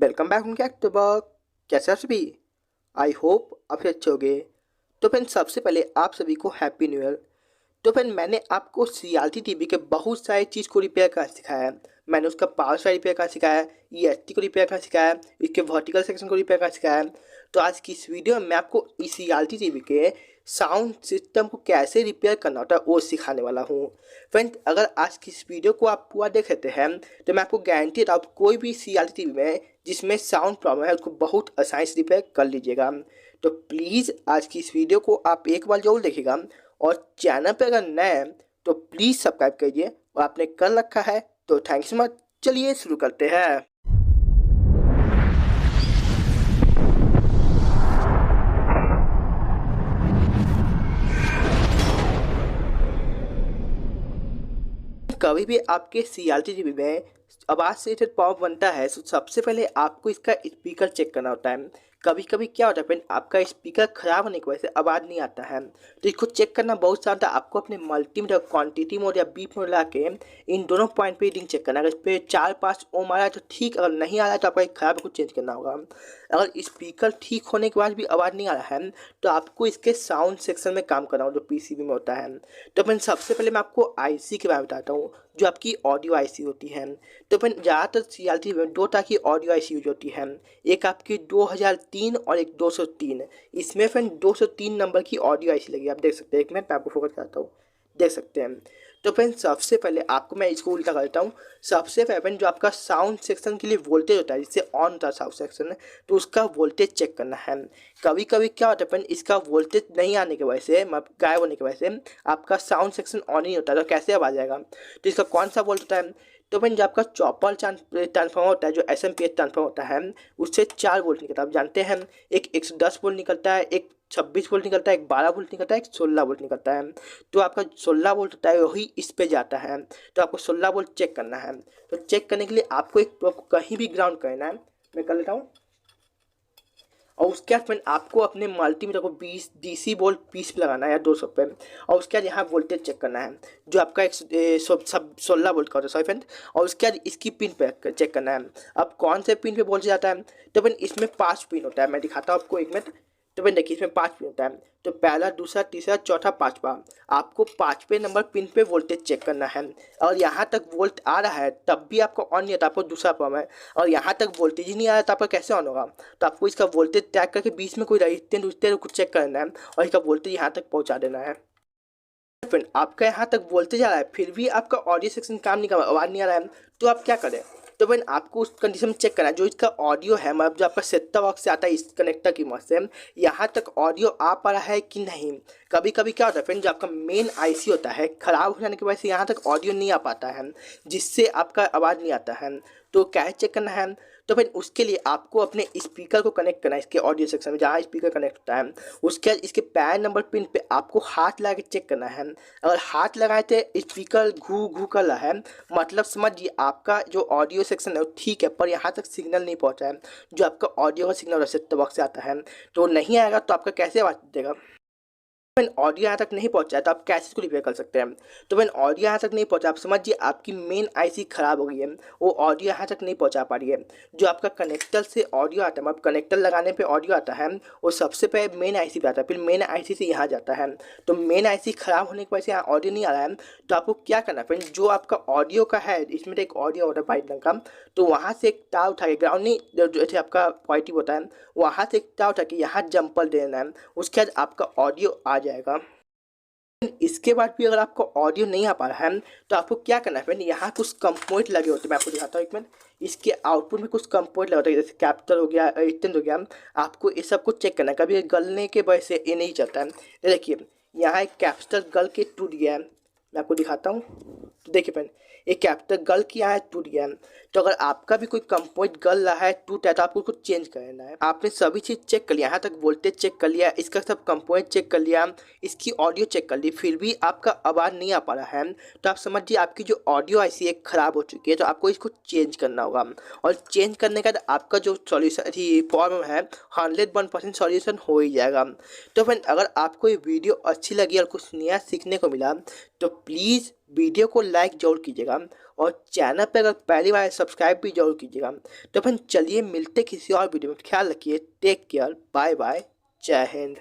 Welcome back उनके अक्टूबर। कैसे आप सभी? आई होप आप सभी अच्छे होंगे। तो फ्रेंड सबसे पहले आप सभी को हैप्पी न्यू ईयर। तो फ्रेंड मैंने आपको सीआरटी टीवी के बहुत सारी चीज़ को रिपेयर करना सिखाया है। मैंने उसका पावर सप्लाई रिपेयर करना सिखाया है, ईएसटी को रिपेयर करना सिखाया है, इसके वर्टिकल सेक्शन को रिपेयर करना सिखाया है। तो आज की इस वीडियो में मैं आपको इस सीआरटी टीवी के साउंड सिस्टम को कैसे रिपेयर करना होता है वो सिखाने वाला हूँ। फ्रेंड अगर आज की इस वीडियो को आप पूरा देख लेते हैं तो मैं आपको गारंटी देता हूँ कोई भी सीआरटी टीवी में जिसमें साउंड प्रॉब्लम है उसको बहुत आसानी से रिपेयर कर लीजिएगा। तो प्लीज़ आज की इस वीडियो को आप एक बार जरूर देखिएगा और चैनल पर अगर नए हैं तो प्लीज़ सब्सक्राइब कीजिए और आपने कर रखा है तो थैंक यू सो मच। चलिए शुरू करते हैं। कभी भी आपके सीआरटी टीवी में आवाज़ से रिलेटेड प्रॉब्लम बनता है तो सबसे पहले आपको इसका स्पीकर चेक करना होता है। कभी कभी क्या होता है फ्रेंड, आपका स्पीकर खराब होने की वजह से आवाज़ नहीं आता है, तो इसको चेक करना बहुत ज़्यादा। आपको अपने मल्टीमीटर क्वांटिटी मोड या बीप मोड ला के इन दोनों पॉइंट पे रीडिंग चेक करना। अगर इस पर 4-5 ओम आ रहा है तो ठीक, अगर नहीं आ रहा है तो आपका एक खराब कुछ चेंज करना होगा। अगर स्पीकर ठीक होने के बाद भी आवाज़ नहीं आ रहा है तो आपको इसके साउंड सेक्शन में काम करना होगा जो पीसीबी में होता है। तो फ्रेंड सबसे पहले मैं आपको आईसी के बारे में बताता हूँ, जो आपकी ऑडियो आईसी होती है। तो फ्रेंड ज़्यादातर सीआरटी में दो तरह की ऑडियो आईसी यूज होती है, एक आपकी 2003 और एक 203। इसमें फ्रेंड 203 नंबर की ऑडियो आईसी लगी, आप देख सकते हैं। एक मिनट मैं आपको फोकस करता हूँ, देख सकते हैं। तो फ्रेंड सबसे पहले आपको मैं इसको उल्टा करता हूँ। सबसे पहले फ्रेंड जो आपका साउंड सेक्शन के लिए वोल्टेज होता है, जिससे ऑन होता है साउंड सेक्शन, तो उसका वोल्टेज चेक करना है। कभी कभी क्या होता है फ्रेंड, इसका वोल्टेज नहीं आने की वजह से, गायब होने की वजह से आपका साउंड सेक्शन ऑन नहीं होता, तो कैसे अब आ जाएगा? तो इसका कौन सा वोल्ट होता है? तो फ्रेंड जो आपका चॉपर ट्रांसफार्मर होता है, जो एसएमपीएच ट्रांसफार्मर होता है, उससे 4 वोल्ट निकलता है। आप जानते हैं एक 110 वोल्ट निकलता है, एक 26 वोल्ट निकलता है, एक 12 वोल्ट निकलता है, एक 16 वोल्ट निकलता है। तो आपका 16 वोल्ट होता है वही इस पे जाता है, तो आपको 16 वोल्ट चेक करना है। तो चेक करने के लिए आपको एक प्रोब कहीं भी ग्राउंड करना है, मैं कर लेता हूँ। और उसके बाद फ्रेंड आपको अपने मल्टीमीटर को 20 डीसी वोल्ट 20 पे लगाना है या 200 पे, और उसके बाद यहाँ वोल्टेज चेक करना है जो आपका 16 वोल्ट का होता है, सॉरी फ्रेंड। और उसके बाद इसकी पिन पे चेक करना है। अब कौन से पिन पे वोल्टेज आता है? तो फ्रेंड इसमें 5 पिन होता है, मैं दिखाता हूँ आपको, एक मिनट। तो फ्रेंड देखिए इसमें 5 पिन होता है, तो पहला, दूसरा, तीसरा, चौथा, पाँचवा। आपको 5वें नंबर पिन पे वोल्टेज चेक करना है। और यहाँ तक वोल्ट आ रहा है तब भी आपको ऑन नहीं होता, आपको दूसरा प्रॉब्लम है। और यहाँ तक वोल्टेज ही नहीं आ रहा तो आपका कैसे ऑन होगा? तो आपको इसका वोल्टेज ट्रैक करके बीच में कोई रेजिस्टेंस उठते कुछ चेक करना है और इसका वोल्टेज यहाँ तक पहुँचा देना है। फ्रेंड आपका यहाँ तक वोल्टेज आ रहा है फिर भी आपका ऑडियो सेक्शन काम नहीं कर रहा, आवाज़ नहीं आ रहा है, तो आप क्या करें? तो फ्रेंड आपको उस कंडीशन में चेक करना है जो इसका ऑडियो है, मतलब जो आपका सेट टॉप बॉक्स से आता है इस कनेक्टर की मदद से, यहाँ तक ऑडियो आ पा रहा है कि नहीं। कभी कभी क्या होता है फ्रेंड, जो आपका मेन आईसी होता है ख़राब हो जाने की वजह से यहाँ तक ऑडियो नहीं आ पाता है, जिससे आपका आवाज़ नहीं आता है। तो क्या चेक करना है? तो फिर उसके लिए आपको अपने स्पीकर को कनेक्ट करना है इसके ऑडियो सेक्शन में, जहाँ स्पीकर कनेक्ट होता है। उसके बाद इसके पैर नंबर पिन पे आपको हाथ लगा के चेक करना है। अगर हाथ लगाए थे स्पीकर घू घू कर रहा है, मतलब समझिए आपका जो ऑडियो सेक्शन है वो ठीक है, पर यहाँ तक सिग्नल नहीं पहुँचा है, जो आपका ऑडियो का सिग्नल सेट टॉप बॉक्स से आता है। तो नहीं आएगा तो आपका कैसे आवाज़ देगा? वैन ऑडियो यहाँ तक नहीं पहुँचा है तो आप कैसे इसको रिपेयर कर सकते हैं? तो वैन ऑडियो यहाँ तक नहीं पहुँचा, आप समझिए आपकी मेन आईसी ख़राब हो गई है, वो ऑडियो यहाँ तक नहीं पहुँचा पा रही है। जो आपका कनेक्टर से ऑडियो आता है, मतलब कनेक्टर लगाने पे ऑडियो आता है, वो सबसे पहले मेन आईसी पे आता है, फिर मेन आईसी से यहाँ जाता है। तो मेन आईसी ख़राब होने की वजह से यहाँ ऑडियो नहीं आ रहा है, तो आपको क्या करना है फ्रेंड, जो आपका ऑडियो का है, इसमें एक ऑडियो होता है वाइट रंग का, तो वहाँ से एक तार उठा के, ग्राउंड नहीं जैसे आपका पॉजिटिव होता है, वहाँ से एक तार उठा के यहाँ जंपल देना है। उसके बाद आपका ऑडियो आ जाएगा। इसके बाद भी अगर आपको ऑडियो नहीं आ पा रहा है तो आपको क्या करना है फ्रेंड, यहाँ कुछ कंपोनेंट लगे होते हैं, मैं आपको दिखाता हूँ एक मिनट। इसके आउटपुट में कुछ कंपोनेंट लगा होता है, जैसे कैपिटल हो गया, स्टैंड हो गया। आपको ये सब कुछ चेक करना है, कभी गलने के वजह से ये नहीं चलता है। तो देखिए यहाँ एक कैपिटल गल के टूट गया है, मैं आपको दिखाता हूँ। तो देखिए फ्रेंड एक कैपिटल गल किया है, टूट गया है। तो अगर आपका भी कोई कंपोनेंट गल रहा है, टूटा है, तो आपको कुछ चेंज करना है। आपने सभी चीज़ चेक कर लिया, यहाँ तक वोल्टेज चेक कर लिया, इसका सब कंपोनेंट चेक कर लिया, इसकी ऑडियो चेक कर ली, फिर भी आपका आवाज़ नहीं आ पा रहा है, तो आप समझिए आपकी जो ऑडियो आईसी है ख़राब हो चुकी है। तो आपको इसको चेंज करना होगा, और चेंज करने का आपका जो सॉल्यूशन प्रॉब्लम है 101% सॉल्यूशन हो ही जाएगा। तो फ्रेंड अगर आपको ये वीडियो अच्छी लगी और कुछ नया सीखने को मिला तो प्लीज़ वीडियो को लाइक जरूर कीजिएगा और चैनल पर अगर पहली बार सब्सक्राइब भी जरूर कीजिएगा। तो फ्रेंड चलिए मिलते किसी और वीडियो में, ख्याल रखिए, टेक केयर, बाय बाय, जय हिंद।